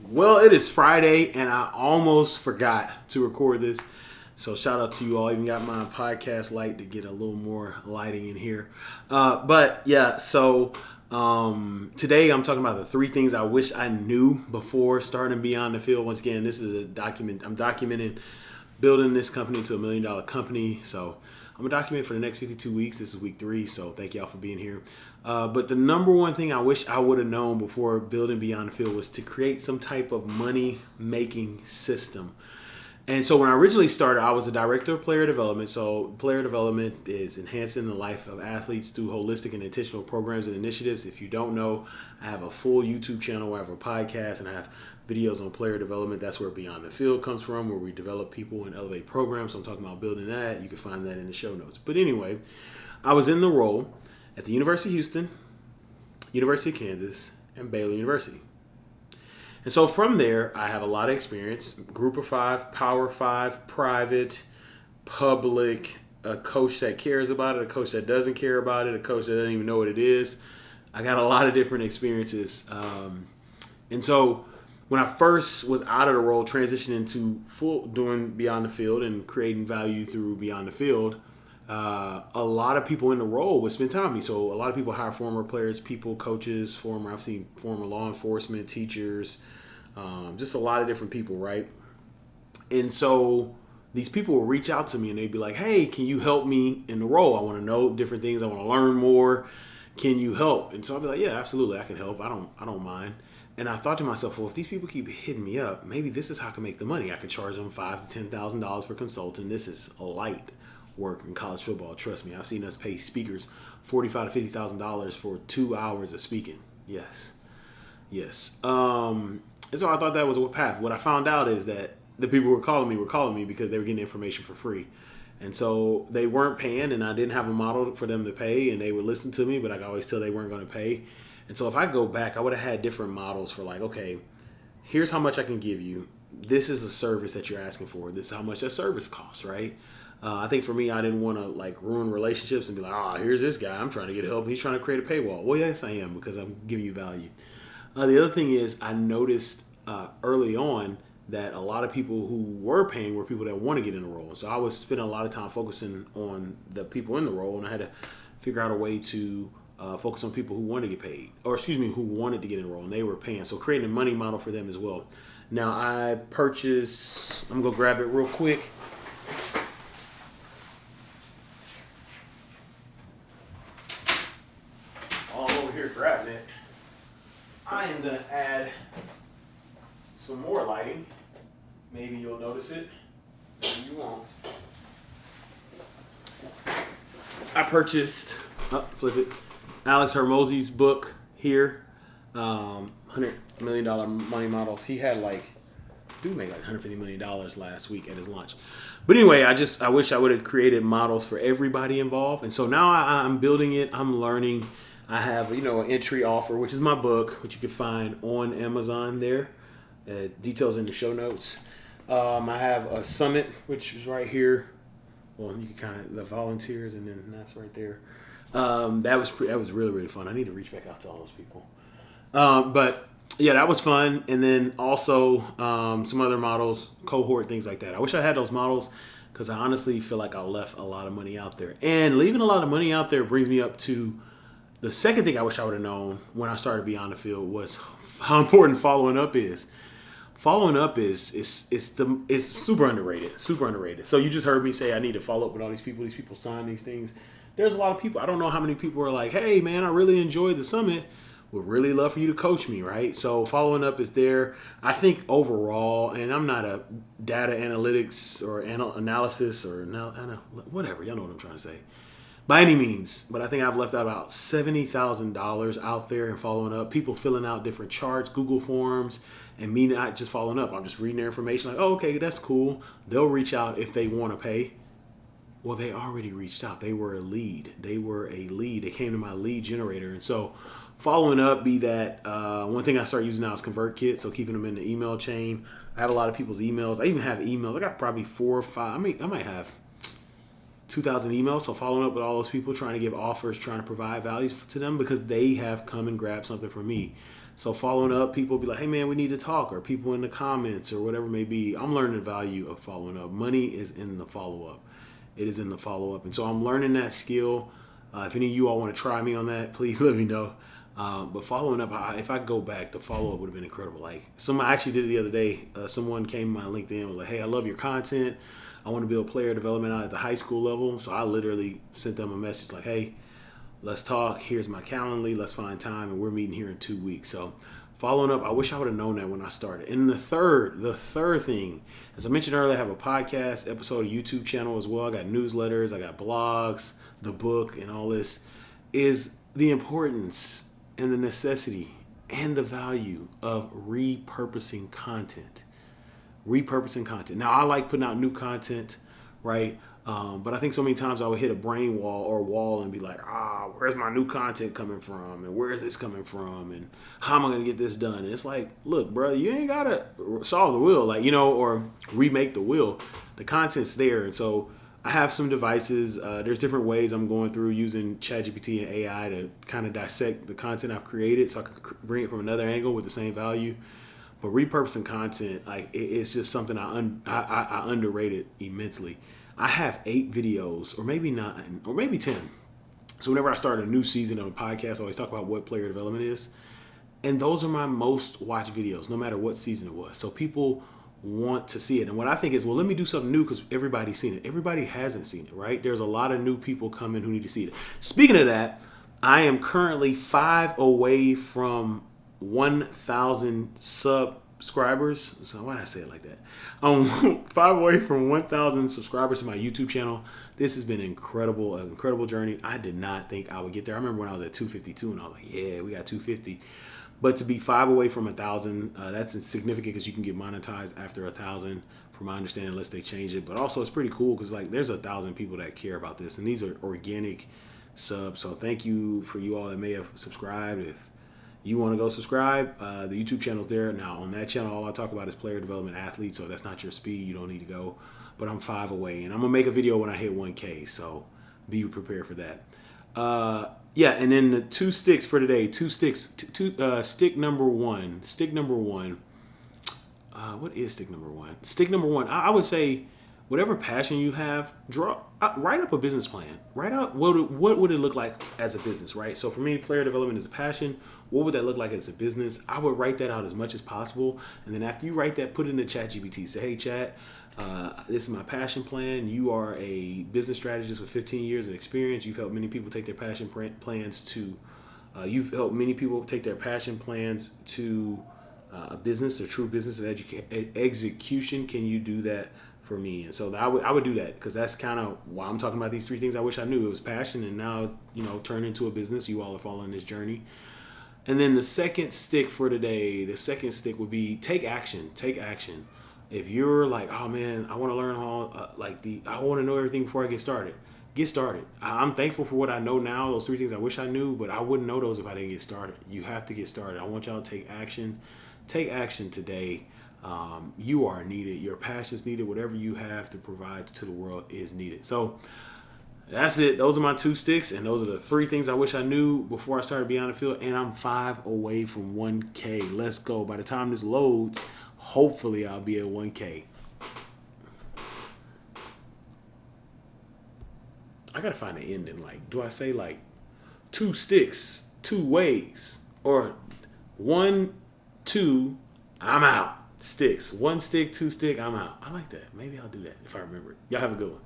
Well, it is Friday, and I almost forgot to record this. So shout out to you all. Even got my podcast light to get a little more lighting in here. But yeah, so today I'm talking about the three things I wish I knew before starting Beyond the Field. Once again, this is a document. I'm documenting building this company to $1 million company. So I'm gonna document for the next 52 weeks. This is week 3, so thank y'all for being here. But the number one thing I wish I would have known before building Beyond the Field was to create some type of money making system. And so when I originally started, I was a director of player development. So player development is enhancing the life of athletes through holistic and intentional programs and initiatives. If you don't know, I have a full YouTube channel, I have a podcast, and I have videos on player development. That's where Beyond the Field comes from, where we develop people and elevate programs. So I'm talking about building that. You can find that in the show notes. But anyway, I was in the role at the University of Houston, University of Kansas, and Baylor University. And so from there, I have a lot of experience. Group of 5, Power 5, private, public, a coach that cares about it, a coach that doesn't care about it, a coach that doesn't even know what it is. I got a lot of different experiences. And so when I first was out of the role, transitioning into full doing Beyond the Field and creating value through Beyond the Field, a lot of people in the role would spend time with me. So a lot of people hire former players, people, coaches, I've seen former law enforcement, teachers, just a lot of different people, right? And so these people will reach out to me and they'd be like, hey, can you help me in the role? I want to know different things. I want to learn more. Can you help? And so I'll be like, yeah, absolutely. I can help. I don't mind. And I thought to myself, well, if these people keep hitting me up, maybe this is how I can make the money. I could charge them $5,000 to $10,000 for consulting. This is a light work in college football. Trust me, I've seen us pay speakers $45,000 to $50,000 for 2 hours of speaking. Yes. And so I thought that was a path. What I found out is that the people who were calling me because they were getting information for free. And so they weren't paying, and I didn't have a model for them to pay, and they would listen to me, but I could always tell they weren't going to pay. And so if I go back, I would have had different models for like, okay, here's how much I can give you. This is a service that you're asking for. This is how much that service costs, right? I think for me, I didn't want to like ruin relationships and be like, here's this guy. I'm trying to get help. He's trying to create a paywall. Well, yes, I am, because I'm giving you value. The other thing is I noticed early on that a lot of people who were paying were people that want to get in the role. So I was spending a lot of time focusing on the people in the role, and I had to figure out a way to focus on people who wanted to get paid, who wanted to get in the role, and they were paying. So creating a money model for them as well. Now I'm going to grab it real quick. While I'm over here grabbing it, I am going to add some more lighting. Maybe you'll notice it. Maybe you won't. I purchased, flip it, Alex Hermosi's book here, $100 million money models. He had made like $150 million last week at his launch. But anyway, I wish I would have created models for everybody involved. And so now I'm building it. I'm learning. I have, an entry offer, which is my book, which you can find on Amazon there. Details in the show notes. I have a summit, which is right here. Well, you can the volunteers, and then that's right there. That was really, really fun. I need to reach back out to all those people. But yeah, that was fun. And then also some other models, cohort, things like that. I wish I had those models because I honestly feel like I left a lot of money out there. And leaving a lot of money out there brings me up to the second thing I wish I would have known when I started Beyond the Field was how important following up is. Following up is super underrated. Super underrated. So you just heard me say I need to follow up with all these people. These people sign these things. There's a lot of people. I don't know how many people are like, hey, man, I really enjoyed the summit. Would really love for you to coach me, right? So following up is there. I think overall, and I'm not a data analytics or analysis or whatever. Y'all know what I'm trying to say. By any means, but I think I've left out about $70,000 out there in following up. People filling out different charts, Google forms, and me not just following up. I'm just reading their information like, oh, okay, that's cool. They'll reach out if they want to pay. Well, they already reached out. They were a lead. They came to my lead generator. And so following up be that one thing I started using now is ConvertKit, so keeping them in the email chain. I have a lot of people's emails. I even have emails. I got probably 4 or 5. I might have 2,000 emails. So following up with all those people, trying to give offers, trying to provide value to them because they have come and grabbed something from me. So following up, people be like, hey man, we need to talk, or people in the comments or whatever it may be. I'm learning the value of following up. Money is in the follow up. It is in the follow up. And so I'm learning that skill. If any of you all want to try me on that, please let me know. But following up, if I go back, the follow up would have been incredible. Like I actually did it the other day. Someone came to my LinkedIn and was like, hey, I love your content. I want to build player development out at the high school level. So I literally sent them a message like, hey, let's talk. Here's my Calendly. Let's find time. And we're meeting here in 2 weeks. So following up, I wish I would have known that when I started. And the third thing, as I mentioned earlier, I have a podcast episode, a YouTube channel as well. I got newsletters, I got blogs, the book, and all this, is the importance and the necessity and the value of repurposing content. Now, I like putting out new content, right? But I think so many times I would hit a brain wall or a wall and be like, where's my new content coming from? And where is this coming from? And how am I going to get this done? And it's like, look, bro, you ain't got to solve the wheel, or remake the wheel. The content's there. And so I have some devices. There's different ways I'm going through using ChatGPT and AI to kind of dissect the content I've created so I can bring it from another angle with the same value. But repurposing content, like it's just something I underrated immensely. I have 8 videos, or maybe 9, or maybe 10. So whenever I start a new season of a podcast, I always talk about what player development is. And those are my most watched videos, no matter what season it was. So people want to see it. And what I think is, well, let me do something new because everybody's seen it. Everybody hasn't seen it, right? There's a lot of new people coming who need to see it. Speaking of that, I am currently 5 away from 1,000 subscribers. So why did I say it like that? I'm 5 away from 1,000 subscribers to my YouTube channel. This has been an incredible journey. I did not think I would get there. I remember when I was at 252 and I was like, yeah, we got 250. But to be 5 away from 1,000, that's significant because you can get monetized after 1,000, from my understanding, unless they change it. But also it's pretty cool because like there's 1,000 people that care about this, and these are organic subs. So thank you for you all that may have subscribed. If you want to go subscribe, the YouTube channel's there. Now on that channel, all I talk about is player development, athlete. So if that's not your speed, you don't need to go. But I'm 5 away, and I'm gonna make a video when I hit 1K. So be prepared for that. Yeah, and then the 2 sticks for today. 2 sticks. Stick number one. What is stick number one? Stick number one. I would say, whatever passion you have, write up a business plan. Write up what would it look like as a business, right? So for me, player development is a passion. What would that look like as a business? I would write that out as much as possible, and then after you write that, put it in the ChatGPT. Say, hey, Chat, this is my passion plan. You are a business strategist with 15 years of experience. You've helped many people take their passion plans to. A business, a true business of execution. Can you do that for me? And so I would do that because that's kind of why I'm talking about these 3 things I wish I knew. It was passion, and now turn into a business. You all are following this journey. And then the second stick for today, would be take action. Take action. If you're like, oh man, I want to learn all I want to know everything before I get started. Get started. I'm thankful for what I know now. Those 3 things I wish I knew, but I wouldn't know those if I didn't get started. You have to get started. I want y'all to take action. Take action today. You are needed. Your passion's needed. Whatever you have to provide to the world is needed. So that's it. Those are my 2 sticks, and those are the 3 things I wish I knew before I started Beyond the Field. And I'm 5 away from 1K. Let's go. By the time this loads, hopefully I'll be at 1K. I gotta find an ending. Like, do I say like 2 sticks, 2 ways, or 1, 2, I'm out? Sticks. 1 stick, 2 stick, I'm out. I like that. Maybe I'll do that if I remember it. Y'all have a good one.